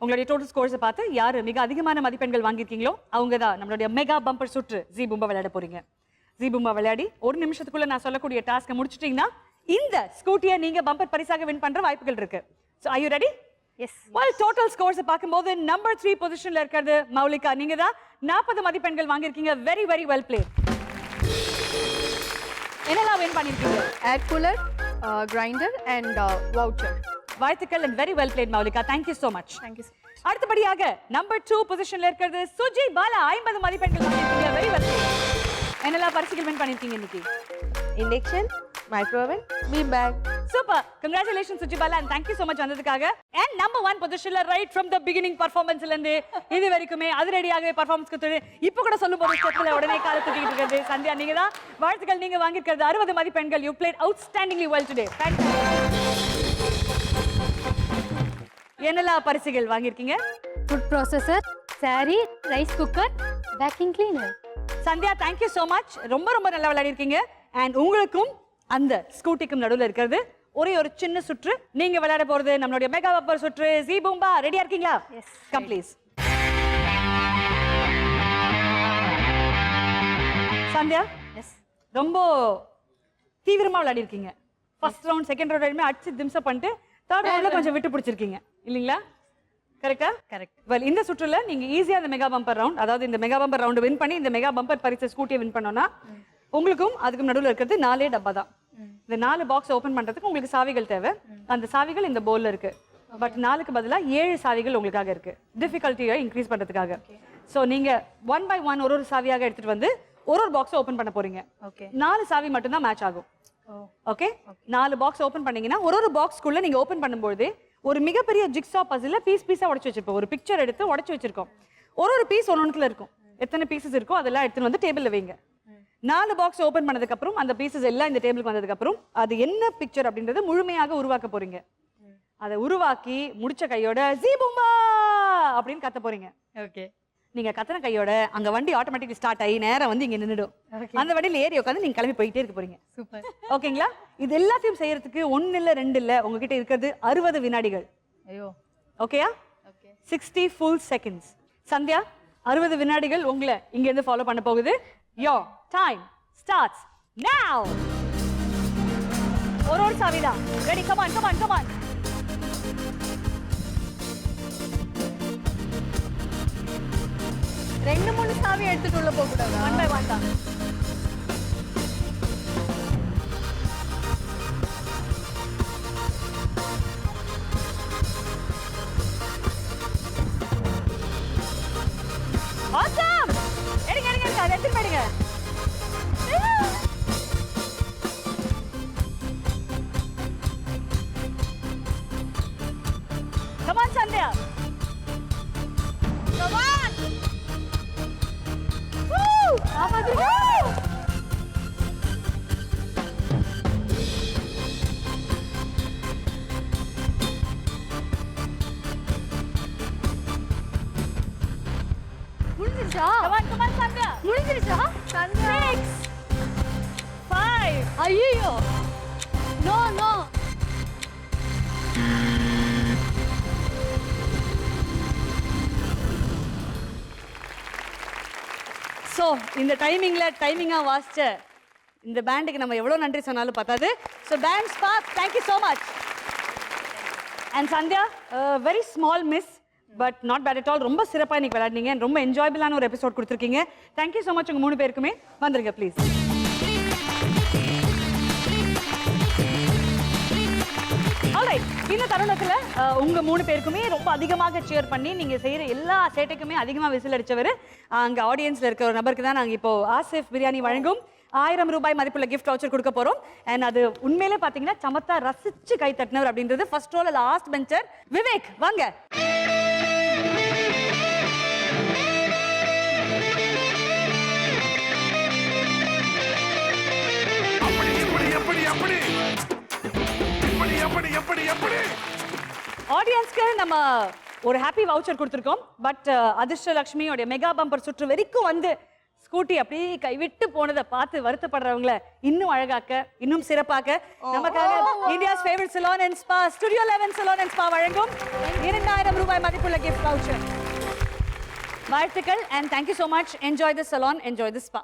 உங்களுடைய டோட்டல் ஸ்கோர்ஸை பார்த்து யார் மிக அதிகமான மதிப்பெண்கள் வாங்கியிருக்கீங்களோ அவங்க தான் நம்மளுடைய மெகா பம்பர் சுற்று ஜி பூம்பா விளையாட போறீங்க. ஜி பூம்பா விளையாடி ஒரு நிமிஷத்துக்குள்ள நான் சொல்லக்கூடிய டாஸ்க்கை முடிச்சிட்டீங்கன்னா இந்த ஸ்கூட்டியை நீங்க பம்பர் பரிசாக வின் பண்ற வாய்ப்புகள் இருக்கு. So are you ready? Yes. Well, total scores பார்க்கும்போது நம்பர் 3 பொசிஷன்ல இருக்கிறது மௌலிகா. நீங்க தான் 40 மதிப்பெண்கள் வாங்கியிருக்கீங்க. Very very well plate. என்னெல்லாம் வின் பண்ணிருக்கீங்க? Air cooler, grinder and voucher. வாழ்த்துக்கள் and very well played Moulika. Thank you so much. Thank you. அடுத்தபடியாக நம்பர் 2 பொசிஷன்ல இருக்கிறது சுஜி பாலா. 50 மதிப்பெண்கள் வாங்கியிருக்கீங்க. Very well plate. என்னெல்லாம் பரிசுகள் வின் பண்ணிருக்கீங்க இன்னைக்கு? Induction, microwave, bean bag. Super. Congratulations Suji Bala and thank you so much வந்ததுக்காக. And number 1 பொசிஷன்ல right from the beginning performanceல இருந்து இது வரைக்குமே அதிரடியாக பெர்ஃபார்மன்ஸ் கொடுத்து இப்போ கூட சொல்லும்போது ஸ்டெப்ல உடனே கால தூக்கிட்டு இருக்கிறது சந்தியா. நீங்க தான் வாழ்த்துக்கள். நீங்க வாங்கியிருக்கிறது 60 மதிப்பெண்கள். You played outstandingly well today. Thank you. என்னெல்லாம் பரிசுகள் வாங்கியிருக்கீங்க? Food processor, saree, rice cooker, vacuum cleaner. Sandhya thank you so much. ரொம்ப ரொம்ப நல்லா விளையாடி இருக்கீங்க. And உங்களுக்கும் அந்த ஸ்கூட்டிக்கும் நடுவுல இருக்கிறது ஒரே ஒரு சின்ன சுற்று. நீங்க விளையாட போறது நம்மளுடைய மெகா பம்பர் சுற்று ஜி பூம்பா. ரெடியா இருக்கீங்களா? Yes. Come please. Sandhya Yes. ரொம்ப தீவிரமா விளையாடி இருக்கீங்க. ஃபர்ஸ்ட் ரவுண்ட் செகண்ட் ரவுண்ட் எல்லாமே அடிச்சு திம்ஸ் பண்ணிட்டு தேர்ட் ரவுண்ட்ல கொஞ்சம் விட்டு பிடிச்சிருக்கீங்க இல்லீங்களா? கரெக்ட்டா? Correct. வெல் இந்த சுற்றுல நீங்க ஈஸியா இந்த மெகா பம்பர் ரவுண்ட், அதாவது இந்த மெகா பம்பர் ரவுண்ட் வின் பண்ணி இந்த மெகா பம்பர் பரிசு ஸ்கூட்டியை வின் பண்ணோம்னா உங்களுக்கும் அதுக்கும் நடுவுல இருக்கிறது 4 டப்பா தான். இந்த 4 பாக்ஸ் ஓபன் பண்றதுக்கு உங்களுக்கு சாவிகள் தேவை. அந்த சாவிகள் இந்த போல்ல இருக்கு. பட் 4க்கு பதிலா 7 சாவிகள் உங்களுக்காக இருக்கு. டிஃபிகல்ட்டியை இன்க்ரீஸ் பண்றதுக்காக. சோ நீங்க 1 by 1 ஒரு சாவியாக எடுத்துட்டு வந்து ஒரு பாக்ஸ் ஓபன் பண்ண போறீங்க. Okay. 4 சாவி மட்டும் தான் மேட்ச் ஆகும். ஓகே? 4 பாக்ஸ் ஓபன் பண்ணீங்கன்னா ஒரு பாக்ஸ்க்குள்ள நீங்க ஓபன் பண்ணும்போது ஒரு மிகப்பெரிய ஜிக்ஸா பசில பீஸா உடைச்சு வச்சிருப்போம். ஒரு பிக்சர் எடுத்து உடைச்சு வச்சிருக்கோம். ஒரு பீஸ் ஒன்னொன்னுக்குள்ள இருக்கும். எத்தனை பீசஸ் இருக்கோ அதெல்லாம் எடுத்துட்டு வந்து டேபிள்ல வைங்க. 4 பாக்ஸ் ஓபன் பண்ணதுக்கு அப்புறம் அந்த பீசஸ் எல்லாம் இந்த டேபிளுக்கு வந்ததுக்கு அப்புறம் அது என்ன பிக்சர் அப்படின்றத முழுமையாக உருவாக்க போறீங்க. அதை உருவாக்கி முடிச்ச கையோட ஜி பூம்பா அப்படின்னு கத்த போறீங்க. Okay. நீங்க கத்தன கையோட அங்க வண்டி ஆட்டோமேட்டிக்கலி ஸ்டார்ட் ஆகி நேரா வந்து இங்க நின்னுடும். அந்த வண்டியில ஏறி உட்காந்து நீங்க கிளம்பி போயிட்டே இருக்க போறீங்க. Super. ஓகேங்களா? இது எல்லாத்தையும் செய்யறதுக்கு 1 இல்ல 2 இல்ல உங்ககிட்ட இருக்கிறது 60 வினாடிகள். ஐயோ. ஓகேயா? Okay. 60 full seconds. சந்தியா 60 வினாடிகள் உங்களை இங்க இருந்து ஃபாலோ பண்ண போகுது. Your time starts now. ஒரு சாவிடா. Ready? Come on, come on, come on. ரெண்டு மூணு சாவி எடுத்துட்டு உள்ள போக கூடாது. 1 by 1 தான். Awesome! எடுங்க எடுங்க எடுங்க. அதை எடுத்துட்டு போயிடுங்க. Come on, Sandhya. Come on! Woo! Woo! முடிஞ்சிருச்சா? Come on, come on, Sandhya. முடிஞ்சிருச்சா? 6, 5. ஐயோ. No no. ஸோ இந்த டைமிங்காக வாசிச்ச இந்த பேண்டுக்கு நம்ம எவ்வளோ நன்றி சொன்னாலும் பத்தாது. So band spark thank you so much. And Sandhya very small miss but not bad at all. ரொம்ப சிறப்பாக இன்னைக்கு விளையாடுனீங்க. ரொம்ப என்ஜாயபிளான ஒரு எபிசோட் கொடுத்துருக்கீங்க. Thank you so much. உங்கள் 3 பேருக்குமே வந்துருங்க ப்ளீஸ். ஆல்ரைட். இந்த தருணத்துல உங்க 3 பேருக்குமே ரொம்ப அதிகமாக சேர் பண்ணி நீங்க செய்யற எல்லா சேட்டைக்குமே அதிகமா விசில் அடிச்சவர் அங்க ஆடியன்ஸ்ல இருக்க ஒரு நபருக்கு தான் நாங்க இப்போ ஆசிஃப் பிரியாணி வழங்கும் 1000 ரூபாய் மதிப்புள்ள கிஃப்ட் வவுச்சர் கொடுக்க போறோம். அண்ட் அது உண்மையிலே பாத்தீங்கன்னா சமத்தா ரசிச்சு கை தட்டினவர் அப்படின்றது ஃபர்ஸ்ட் ரோல லாஸ்ட் பெஞ்சர் விவேக். வாங்க. ஆடியன்ஸ்க்கு நம்ம ஒரு ஹாப்பி வவுச்சர் கொடுத்துருக்கோம். பட் அதிர்ஷ்ட லட்சுமியோட மெகா பம்பர் சுற்று வரைக்கும் வந்து ஸ்கூட்டி அப்படியே கைவிட்டு போனதை பார்த்து வருத்தப்படுறவங்கள இன்னும் அழகாக்க இன்னும் சிறப்பாக்க நமக்காக India's favourite salon and spa studio 11 salon and spa வழங்கும் 2000 ரூபாய் மதிப்புள்ள கிஃப்ட் வவுச்சர். வாழ்த்துக்கள் and thank you so much. Enjoy the salon, enjoy the spa.